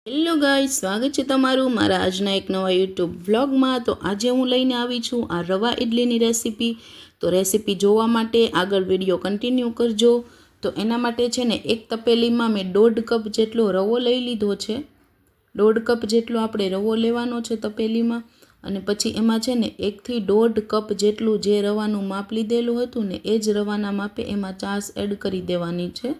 Hello guys, સ્વાગત છે તમારું મારા આજના એક નવા યુટ્યુબ વ્લોગમાં। તો આજે હું લઈને આવી છું આ રવા ઇડલીની રેસીપી। તો રેસીપી જોવા માટે આગળ વિડીયો કન્ટિન્યુ કરજો। તો એના માટે છે ને એક તપેલીમાં મેં 1.5 કપ જેટલો રવો લઈ લીધો છે। 1.5 કપ જેટલો આપણે રવો લેવાનો છે તપેલીમાં, અને પછી એમાં છે ને 1 થી 1.5 કપ જેટલું જે રવાનું માપ લીધેલું હતું ને એ જ રવાના માપે એમાં છાશ એડ કરી દેવાની છે।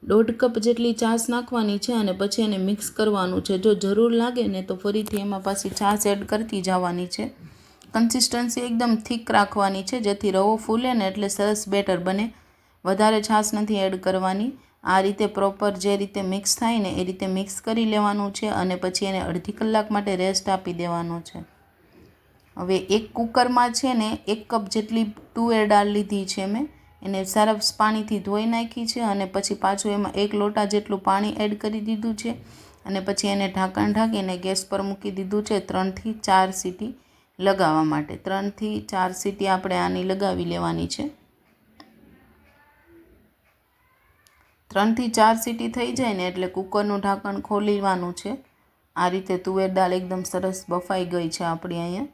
1.5 કપ જેટલી છાશ નાખવાની છે અને પછી એને મિક્સ કરવાનું છે। જો જરૂર લાગે ને તો ફરીથી એમાં પાછી છાશ એડ કરતી જવાની છે। કન્સિસ્ટન્સી એકદમ થીક રાખવાની છે જેથી રવો ફૂલે ને એટલે સરસ બેટર બને। વધારે છાશ નથી એડ કરવાની। આ રીતે પ્રોપર જે રીતે મિક્સ થાય ને એ રીતે મિક્સ કરી લેવાનું છે અને પછી એને અડધી કલાક માટે રેસ્ટ આપી દેવાનો છે। હવે એક કુકરમાં છે ને 1 કપ જેટલી તુવેર દાળ લીધી છે મેં, એને સરસ પાણીથી ધોઈ નાખી છે અને પછી પાછું એમાં 1 લોટા જેટલું પાણી એડ કરી દીધું છે અને પછી એને ઢાંકણ ઢાંકીને ગેસ પર મૂકી દીધું છે 3 થી 4 સીટી લગાવવા માટે। 3 થી 4 સીટી આપણે આની લગાવી લેવાની છે। 3 થી 4 સીટી થઈ જાય ને એટલે કુકરનું ઢાંકણ ખોલીવાનું છે। આ રીતે તુવેર દાળ એકદમ સરસ બફાઈ ગઈ છે આપણી અહીંયા,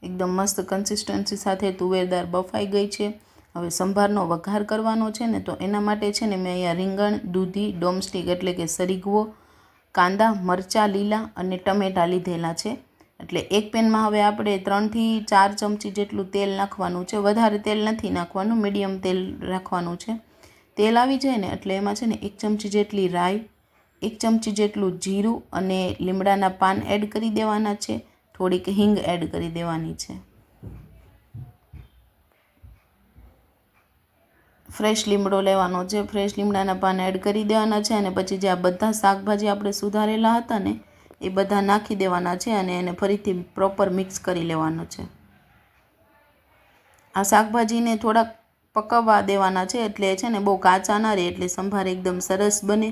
એકદમ મસ્ત કન્સિસ્ટન્સી સાથે તુવેર દાળ બફાઈ ગઈ છે। હવે સંભારનો વઘાર કરવાનો છે ને, તો એના માટે છે ને મેં અહીંયા રીંગણ, દૂધી, ડોમસ્ટિક એટલે કે સરીગવો, કાંદા, મરચાં લીલા અને ટમેટાં લીધેલા છે। એટલે એક પેનમાં હવે આપણે 3 થી 4 ચમચી જેટલું તેલ નાખવાનું છે। વધારે તેલ નથી નાખવાનું, મીડિયમ તેલ રાખવાનું છે। તેલ આવી જાય ને એટલે એમાં છે ને 1 ચમચી જેટલી રાઈ, 1 ચમચી જેટલું જીરું અને લીમડાના પાન એડ કરી દેવાના છે। થોડીક હિંગ એડ કરી દેવાની છે। ફ્રેશ લીમડો લેવાનો છે, ફ્રેશ લીમડાના પાન એડ કરી દેવાના છે અને પછી જે આ બધા શાકભાજી આપણે સુધારેલા હતા ને એ બધા નાખી દેવાના છે અને એને ફરીથી પ્રોપર મિક્સ કરી લેવાનો છે। આ શાકભાજીને થોડાક પકવવા દેવાના છે, એટલે છે ને બહુ કાચા ના રહે, એટલે સંભાર એકદમ સરસ બને।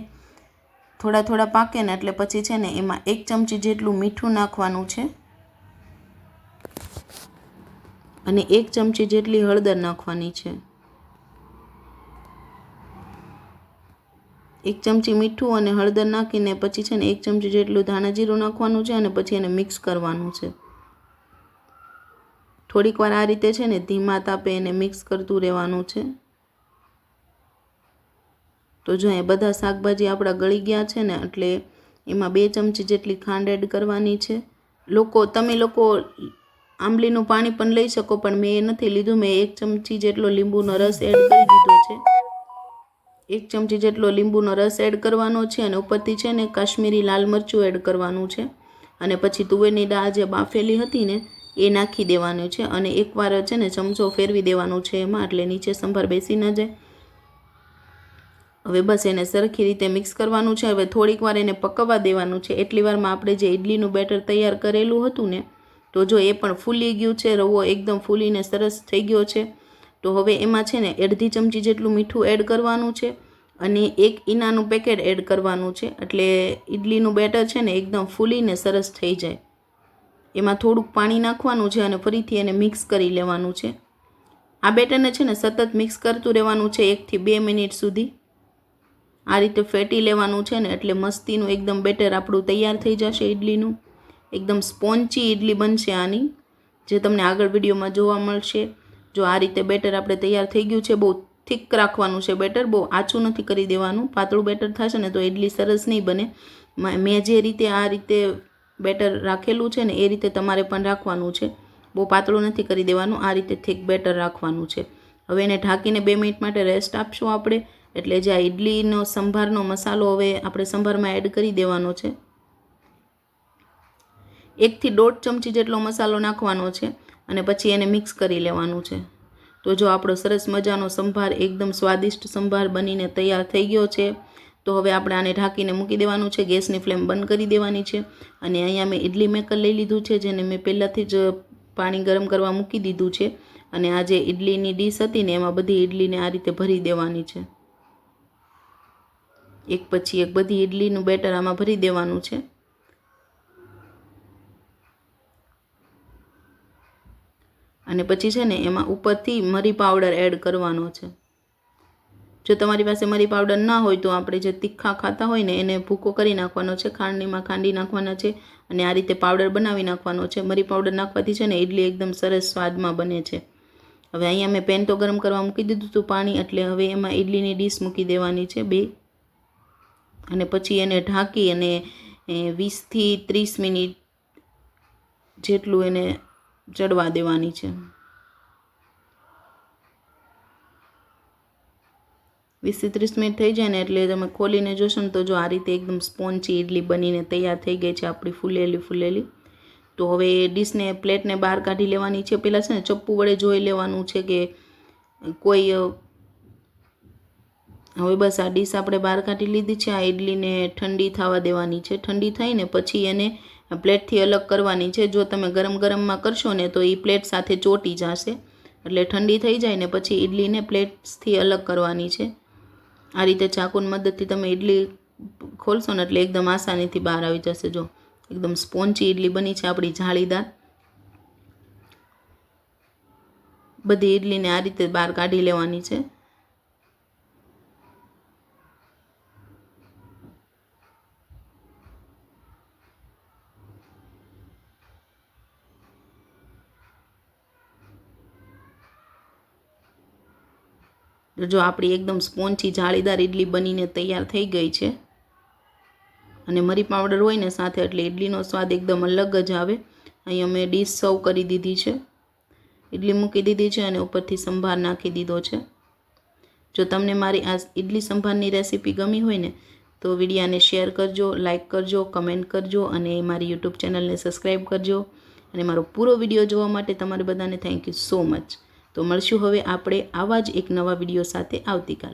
થોડા પાકે ને એટલે પછી છે ને એમાં 1 ચમચી જેટલું મીઠું નાખવાનું છે અને 1 ચમચી જેટલી હળદર નાખવાની છે। 1 ચમચી મીઠું અને હળદર નાખીને પછી છે ને 1 ચમચી જેટલું ધાણા જીરું નાખવાનું છે અને પછી એને મિક્સ કરવાનું છે। થોડીક વાર આ રીતે છે ને ધીમા તાપે એને મિક્સ કરતું રહેવાનું છે। તો જો એ બધા શાકભાજી આપણા ગળી ગયા છે ને એટલે એમાં 2 ચમચી જેટલી ખાંડ એડ કરવાની છે। તમે લોકો આંબલીનું પાણી પણ લઈ શકો, પણ મેં એ નથી લીધું। મેં 1 ચમચી જેટલો લીંબુનો રસ એડ કરી દીધો છે। 1 ચમચી જેટલો લીંબુનો રસ એડ કરવાનો છે અને ઉપરથી છે ને કાશ્મીરી લાલ મરચું એડ કરવાનું છે અને પછી તુવેરની દાળ જે બાફેલી હતી ને એ નાખી દેવાનું છે અને એકવાર છે ને ચમચો ફેરવી દેવાનું છે એમાં, એટલે નીચે સંભાર બેસી ન જાય। હવે બસ એને સરખી રીતે મિક્સ કરવાનું છે। હવે થોડીક વાર એને પકવવા દેવાનું છે। એટલી વારમાં આપણે જે ઇડલીનું બેટર તૈયાર કરેલું હતું ને, તો જો એ પણ ફૂલી ગયું છે, રવો એકદમ ફૂલીને સરસ થઈ ગયો છે। તો હવે એમાં છે ને 1/2 ચમચી જેટલું મીઠું એડ કરવાનું છે અને 1 ઈનાનું પેકેટ એડ કરવાનું છે, એટલે ઇડલીનું બેટર છે ને એકદમ ફૂલીને સરસ થઈ જાય। એમાં થોડુંક પાણી નાખવાનું છે અને ફરીથી એને મિક્સ કરી લેવાનું છે। આ બેટરને છે ને સતત મિક્સ કરતું રહેવાનું છે 1 થી 2 મિનિટ સુધી। આ રીતે ફેટી લેવાનું છે ને એટલે મસ્તીનું એકદમ બેટર આપણું તૈયાર થઈ જશે ઇડલીનું। એકદમ સ્પોન્ચી ઇડલી બનશે આની, જે તમને આગળ વિડીયોમાં જોવા મળશે। જો આ રીતે બેટર આપણે તૈયાર થઈ ગયું છે। બહુ થીક રાખવાનું છે બેટર, બહુ આછું નથી કરી દેવાનું। પાતળું બેટર થશે ને તો ઇડલી સરસ નહીં બને। મેં જે રીતે આ રીતે બેટર રાખેલું છે ને એ રીતે તમારે પણ રાખવાનું છે। બહુ પાતળું નથી કરી દેવાનું, આ રીતે થીક બેટર રાખવાનું છે। હવે એને ઢાંકીને 2 મિનિટ માટે રેસ્ટ આપશું આપણે, એટલે જે આ ઇડલીનો સંભારનો મસાલો હવે આપણે સંભારમાં એડ કરી દેવાનો છે। 1 થી 1.5 ચમચી જેટલો મસાલો નાખવાનો છે અને પછી એને મિક્સ કરી લેવાનું છે। તો જો આપણો સરસ મજાનો સંભાર એકદમ સ્વાદિષ્ટ સંભાર બનીને તૈયાર થઈ ગયો છે। તો હવે આપણે આને ઢાંકીને મૂકી દેવાનું છે, ગેસની ફ્લેમ બંધ કરી દેવાની છે અને અહીંયા મેં ઇડલી મેકર લઈ લીધું છે, જેને મેં પહેલાંથી જ પાણી ગરમ કરવા મૂકી દીધું છે અને આ જે ઇડલીની ડીશ હતી ને એમાં બધી ઇડલીને આ રીતે ભરી દેવાની છે। એક પછી એક બધી ઇડલીનું બેટર આમાં ભરી દેવાનું છે અને પછી છે ને એમાં ઉપરથી મરી પાવડર એડ કરવાનો છે। જો તમારી પાસે મરી પાવડર ના હોય તો આપણે જે તીખા ખાતા હોય ને એને ભૂકો કરી નાખવાનો છે, ખાંડણીમાં ખાંડી નાખવાના છે અને આ રીતે પાવડર બનાવી નાખવાનો છે. મરી પાવડર નાખવાથી છે ને ઇડલી એકદમ સરસ સ્વાદમાં બને છે. હવે અહીંયા મેં પેન તો ગરમ કરવા મૂકી દીધું હતું પાણી, એટલે હવે એમાં ઇડલીની ડીશ મૂકી દેવાની છે 2 અને પછી એને ઢાંકી અને 20 થી 30 મિનિટ જેટલું એને ચડવા દેવાની છે. 20 થી 30 મિનિટ થઈ જાય ને એટલે તમે ખોલીને જોશો ને તો જો આ રીતે એકદમ સ્પોન્જી ઇડલી બનીને તૈયાર થઈ ગઈ છે આપણી ફૂલેલી. તો હવે ડીશને પ્લેટને બહાર કાઢી લેવાની છે. પહેલાં છે ને ચપ્પુ વડે જોઈ લેવાનું છે કે કોઈ હવે બસ આ ડીશ આપણે બહાર કાઢી લીધી છે. આ ઇડલીને ઠંડી થવા દેવાની છે. ઠંડી થઈને પછી એને પ્લેટથી અલગ કરવાની છે. જો તમે ગરમમાં કરશો ને તો એ પ્લેટ સાથે ચોંટી જશે, એટલે ઠંડી થઈ જાય ને પછી ઇડલીને પ્લેટ્સથી અલગ કરવાની છે. આ રીતે ચાકુની મદદથી તમે ઇડલી ખોલશો ને એટલે એકદમ આસાનીથી બહાર આવી જશે. જો એકદમ સ્પોન્જી ઇડલી બની છે આપણી જાળીદાર. બધી ઇડલીને આ રીતે બહાર કાઢી લેવાની છે. જો આપણી એકદમ સ્પોન્જી જાળીદાર ઇડલી બનીને તૈયાર થઈ ગઈ છે અને મરી પાવડર હોય ને સાથે એટલે ઇડલીનો સ્વાદ એકદમ અલગ જ આવે. અહીંયા મેં ડીશ સર્વ કરી દીધી છે, ઇડલી મૂકી દીધી છે અને ઉપરથી સંભાર નાખી દીધો છે. જો તમને મારી આ ઇડલી સંભારની રેસીપી ગમી હોય ને તો વિડીયાને શેર કરજો, લાઇક કરજો, કમેન્ટ કરજો અને મારી યુટ્યુબ ચેનલને સબસ્ક્રાઈબ કરજો. અને મારો પૂરો વિડીયો જોવા માટે તમારે બધાને થેન્ક યુ સો મચ. તો મળશું હવે આપણે આવા જ એક નવા વિડીયો સાથે આવતીકાલે.